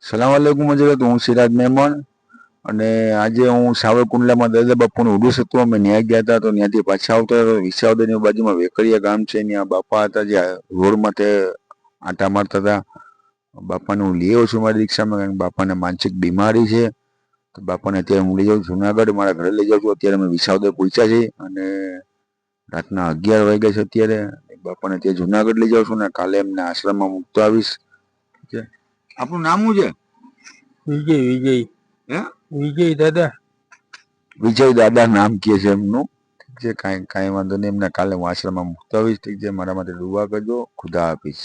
સલામ વાલેકુમ હજરત, હું સિરાજ મહેમાન. અને આજે હું સાવરકુંડલામાં દાદા બાપુનું ઉડુસ હતું. અમે ન્યા ગયા હતા, તો ત્યાંથી પાછા આવતા હતા. વિસાવદરની બાજુમાં વેકરિયા ગામ છે, ત્યાં બાપા હતા જે રોડમાં તે આંટા મારતા હતા. બાપાને હું લઈ આવ્યો છું મારી રિક્ષામાં, કારણ કે બાપાને માનસિક બીમારી છે. તો બાપાને અત્યારે હું લઈ જાઉં છું જુનાગઢ, મારા ઘરે લઈ જાઉં છું. અત્યારે અમે વિસાવદર પહોંચ્યા છીએ અને રાતના 11 વાગ્યા છે અત્યારે. બાપાને ત્યાં જુનાગઢ લઈ જાઉં છું ને કાલે એમને આશ્રમમાં મૂકતો આવીશ. આપણું નામ શું છે? વિજય. હે, વિજય દાદા. વિજય દાદા નામ કે છે એમનું. ઠીક છે, કાંઈ વાંધો નહીં. એમને કાલે હું આશ્રમમાં મૂકતો આવીશ. ઠીક છે, મારા માટે દુઆ કરજો. ખુદા હાફિઝ.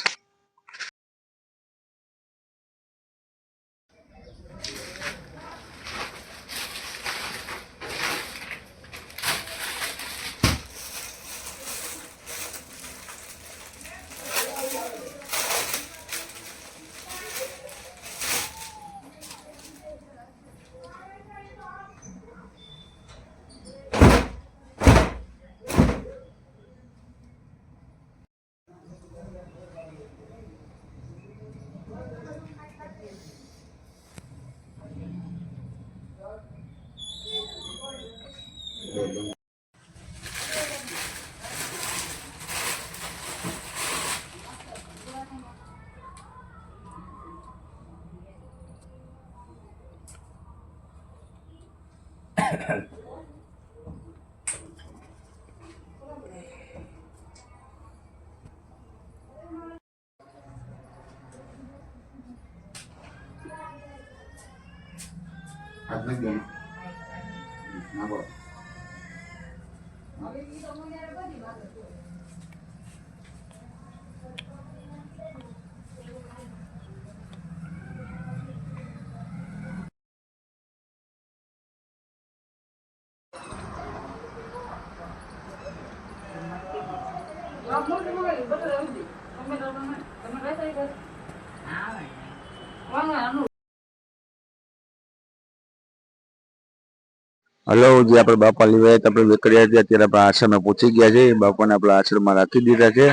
હલો, જે આપણે બાપા લેવા આપણે વેકરિયા હતા, અત્યારે આપણે આશ્રમે પહોંચી ગયા છે. બાપાને આપણે આશ્રમમાં રાખી દીધા છે.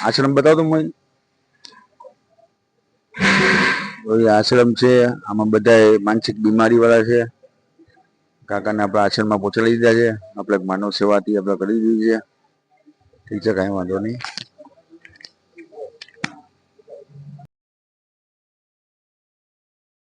આશ્રમ બતાવો તો મને. આશ્રમ છે, આમાં બધા માનસિક બીમારી વાળા છે. કાકાને આપણે આશ્રમમાં પહોંચાડી દીધા છે. આપણે માનવ સેવાથી આપણે કરી દીધી છે. ઠીક છે, કાંઈ વાંધો નહીં.